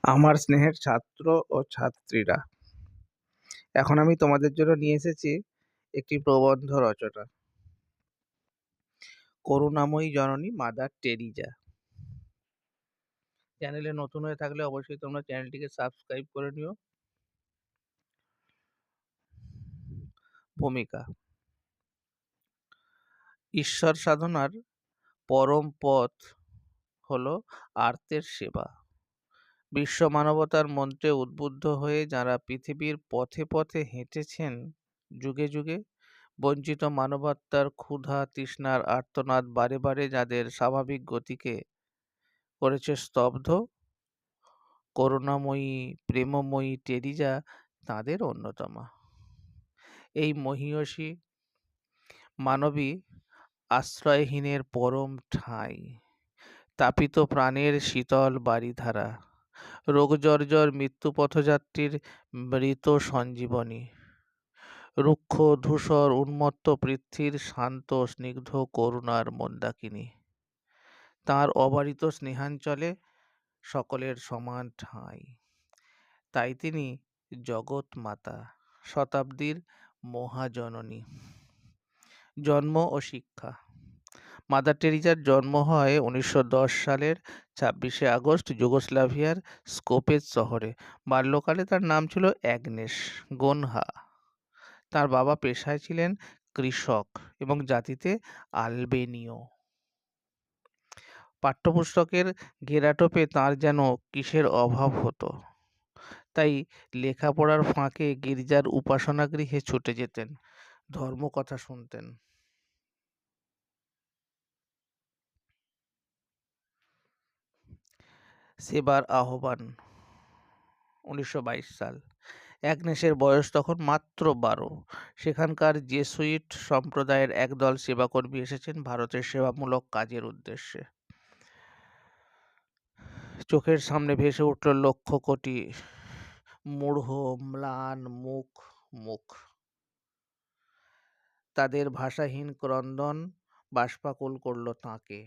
আমার স্নেহের ছাত্র ও ছাত্রীরা, এখন আমি তোমাদের জন্য নিয়ে এসেছি একটি প্রবন্ধ রচনা। করুণাময়ী জননী মাদার টেরিজা। চ্যানেলে নতুন হয়ে থাকলে অবশ্যই তোমরা চ্যানেলটিকে সাবস্ক্রাইব করে নিও। ভূমিকা: ঈশ্বর সাধনার পরম পথ হল আর্তের সেবা। বিশ্ব মানবতার মন্ত্রে উদ্বুদ্ধ হয়ে যাঁরা পৃথিবীর পথে পথে হেঁটেছেন, যুগে যুগে বঞ্চিত মানবাত্মার ক্ষুধা তৃষ্ণার আর্তনাদ বারে বারে যাদের স্বাভাবিক গতিকে করেছে স্তব্ধ, করুণাময়ী প্রেমময়ী টেরিজা তাঁদের অন্যতমা। এই মহীয়সী মানবী আশ্রয়হীনের পরম ঠাঁই, তাপিত প্রাণের শীতল বারিধারা, রোগজর্জর মৃত্যুপথযাত্রীর মৃত সঞ্জীবনী, রুক্ষ ধূসর উন্মত্ত পৃথ্বীর শান্ত স্নিগ্ধ করুণার মন্দাকিনী। তাঁর অবারিত স্নেহাঞ্চলে সকলের সমান ঠাঁই। তাই তিনি জগৎ মাতা, শতাব্দীর মহাজননী। জন্ম ও শিক্ষা: মাদার টেরিজার জন্ম হয় 1910 সালের 26শে আগস্ট যুগোস্লাভিয়ার স্কোপেজ শহরে। বাল্যকালে তার নাম ছিল অ্যাগনেস গোনহা। তার বাবা পেশায় ছিলেন কৃষক এবং জাতিতে আলবেনীয়। পাঠ্যপুস্তকের ঘেরাটোপে তাঁর যেন কিসের অভাব হতো, তাই লেখাপড়ার ফাঁকে গির্জার উপাসনাগৃহে ছুটে যেতেন, ধর্মকথা শুনতেন। সেবার আহ্বান: 1922 সাল। অ্যাগনেসের বয়স তখন মাত্র 12। সেখানকার জেসুইট সম্প্রদায়ের একদল সেবাকর্মী এসেছেন ভারতের সেবামূলক কাজের উদ্দেশ্যে। চোখের সামনে ভেসে উঠল লক্ষ কোটি মূঢ় ম্লান মুখ। তাদের ভাষাহীন ক্রন্দন বাষ্পাকুল করল তাঁকে।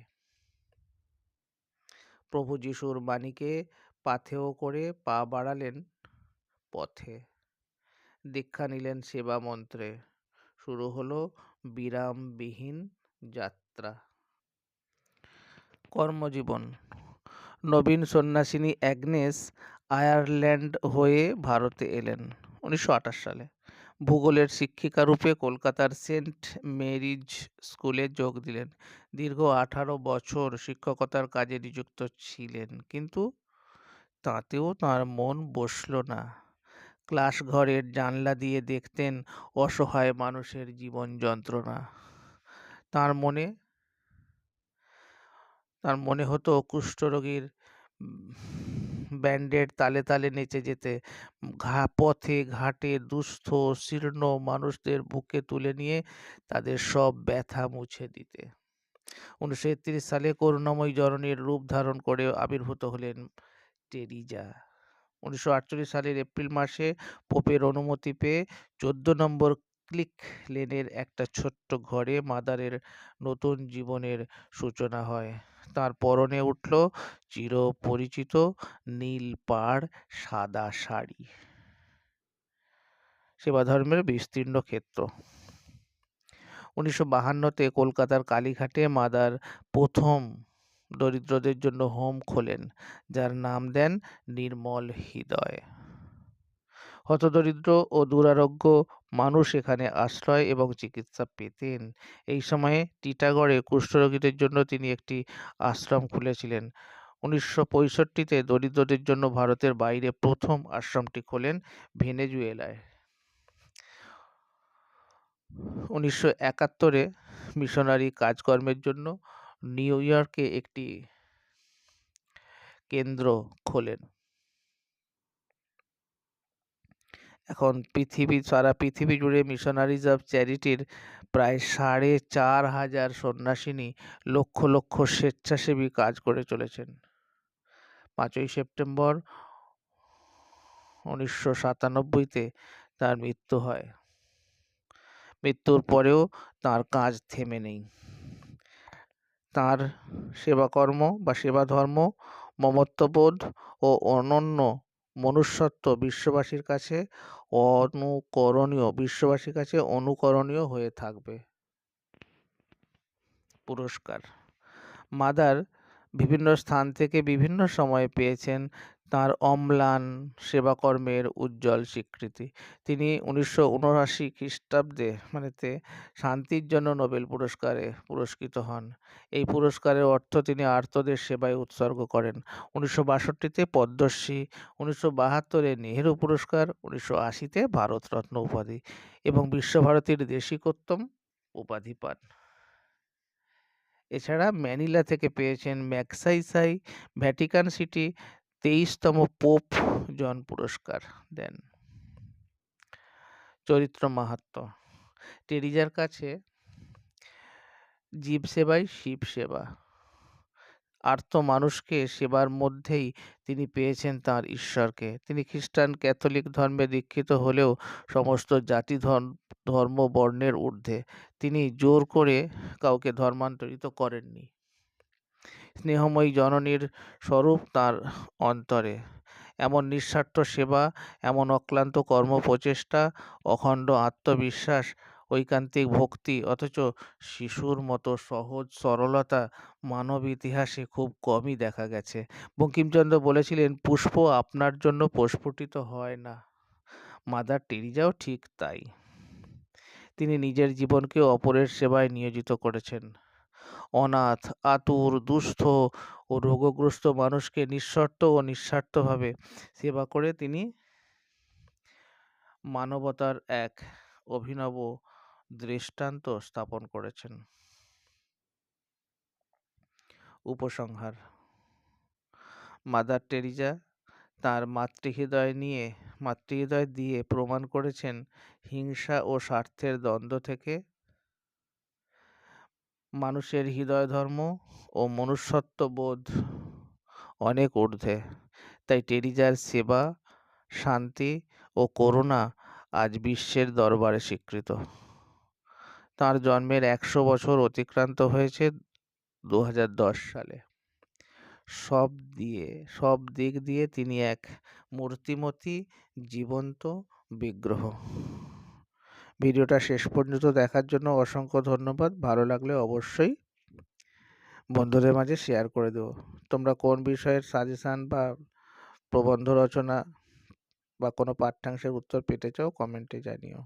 প্রভু যিশুর বাণীকে পাথেয় করে পা বাড়ালেন পথে, দীক্ষা নিলেন সেবা মন্ত্রে। শুরু হলো বিরামবিহীন যাত্রা। কর্মজীবন: নবীন সন্ন্যাসিনী অ্যাগনেস আয়ারল্যান্ড হয়ে ভারতে এলেন 1928 সালে। ভূগোলের শিক্ষিকা রূপে কলকাতার সেন্ট মেরিজ স্কুলে যোগ দিলেন। দীর্ঘ 18 বছর শিক্ষকতার কাজে নিযুক্ত ছিলেন, কিন্তু তাতেও তাঁর মন বসল না। ক্লাস ঘরের জানলা দিয়ে দেখতেন অসহায় মানুষের জীবন যন্ত্রণা। তার মনে হতো কুষ্ঠরোগীর ব্যান্ডের তালে তালে নেচে যেতে, পথে ঘাটে দুস্থ শীর্ণ মানুষদের বুকে তুলে নিয়ে তাদের সব ব্যথা মুছে দিতে। 1931 সালে করুণাময়ী জননীর রূপ ধারণ করে আবির্ভূত হলেন টেরিজা। 1948 সালের এপ্রিল মাসে পোপের অনুমতি পেয়ে 14 নম্বর ক্লিক লেনের একটা ছোট্ট ঘরে মাদারের নতুন জীবনের সূচনা হয়। তার পরনে উঠল চিরপরিচিত নীল পাড় সাদা শাড়ি। সেবাধর্মের বিস্তীর্ণ ক্ষেত্র: 1952-তে কলকাতার কালীঘাটে মাদার প্রথম দরিদ্রদের জন্য হোম খোলেন, যার নাম দেন নির্মল হৃদয়। হতদরিদ্র ও দুরারোগ্য মানুষ এখানে আশ্রয় এবং চিকিৎসা পেতেন। এই সময়ে টিটাগড়ে কুষ্ঠরোগীদের জন্য তিনি একটি আশ্রম খুলেছিলেন। 1965-তে দরিদ্রদের জন্য ভারতের বাইরে প্রথম আশ্রমটি খোলেন ভেনেজুয়েলায়। 1971-এ মিশনারি কাজকর্মের জন্য নিউ ইয়র্কে একটি কেন্দ্র খোলেন। এখন সারা পৃথিবী জুড়ে মিশনারিজ অফ চ্যারিটির প্রায় 4,500 সন্ন্যাসিনী লক্ষ লক্ষ স্বেচ্ছাসেবী কাজ করে চলেছেন। 5ই সেপ্টেম্বর 1997-তে তার মৃত্যু হয়। মৃত্যুর পরেও তার কাজ থেমে নেই। তার সেবাকর্ম বা সেবা ধর্ম মমত্ববোধ ও অনন্য মনুষ্যত্ব বিশ্ববাসীর কাছে অনুকরণীয় হয়ে থাকবে। পুরস্কার। মাদার বিভিন্ন স্থান থেকে বিভিন্ন সময়ে পেয়েছেন তাঁর অম্লান সেবাকর্মের উজ্জ্বল স্বীকৃতি। তিনি 1979 খ্রিস্টাব্দে শান্তির জন্য নোবেল পুরস্কারে পুরস্কৃত হন। এই পুরস্কারের অর্থ তিনি আর্তদের সেবায় উৎসর্গ করেন। 1962-তে পদ্মশ্রী, 1972-এ নেহেরু পুরস্কার, 1980-তে ভারতরত্ন উপাধি এবং বিশ্বভারতীর দেশিকোত্তম উপাধি পান। এছাড়া ম্যানিলা থেকে পেয়েছেন ম্যাগসাইসাই ভ্যাটিকান সিটি 23তম পোপ জন পুরস্কার দেন। চরিত্র মাহাত্ম্য। টেরিজার কাছে জীবসেবাই শিব সেবা। আর্ত মানুষকে সেবার মধ্যেই তিনি পেয়েছেন তাঁর ঈশ্বরকে। তিনি খ্রিস্টান ক্যাথলিক ধর্মে দীক্ষিত হলেও সমস্ত জাতি ধর্ম বর্ণের ঊর্ধ্বে। তিনি জোর করে কাউকে ধর্মান্তরিত করেননি। স্নেহময়ী জননীর স্বরূপ তাঁর অন্তরে। এমন নিঃস্বার্থ সেবা, এমন অক্লান্ত কর্মপ্রচেষ্টা, অখণ্ড আত্মবিশ্বাস, ঐকান্তিক ভক্তি, অথচ শিশুর মতো সহজ সরলতা মানব ইতিহাসে খুব কমই দেখা গেছে। বঙ্কিমচন্দ্র বলেছিলেন, পুষ্প আপনার জন্য প্রস্ফুটিত হয় না। মাদার টেরিজাও ঠিক তাই। তিনি নিজের জীবনকে অপরের সেবায় নিয়োজিত করেছেন। অনাথ, আতুর, দুস্থ ও রোগগ্রস্ত মানুষকে নিঃশর্ত ও নিঃস্বার্থভাবে সেবা করে তিনি মানবতার এক অভিনব দৃষ্টান্ত স্থাপন করেছেন। উপসংহার। মাদার টেরিজা তাঁর মাতৃহৃদয় দিয়ে প্রমাণ করেছেন হিংসা ও স্বার্থের দ্বন্দ্ব থেকে মানুষের হৃদয় ধর্ম ও মনুষ্যত্ববোধ অনেক ঊর্ধ্বে। তাই টেরিজার সেবা, শান্তি ও করুণা আজ বিশ্বের দরবারে স্বীকৃত। তাঁর জন্মের 100 বছর অতিক্রান্ত হয়েছে 2010 সালে। সব দিক দিয়ে তিনি এক মূর্তিমতী জীবন্ত বিগ্রহ। ভিডিওটা শেষ পর্যন্ত দেখার জন্য অসংখ্য ধন্যবাদ। ভালো লাগলে অবশ্যই বন্ধুদের মাঝে শেয়ার করে দেবো। তোমরা কোন বিষয়ের সাজেশান বা প্রবন্ধ রচনা বা কোনো পাঠ্যাংশের উত্তর পেতে চাও কমেন্টে জানিও।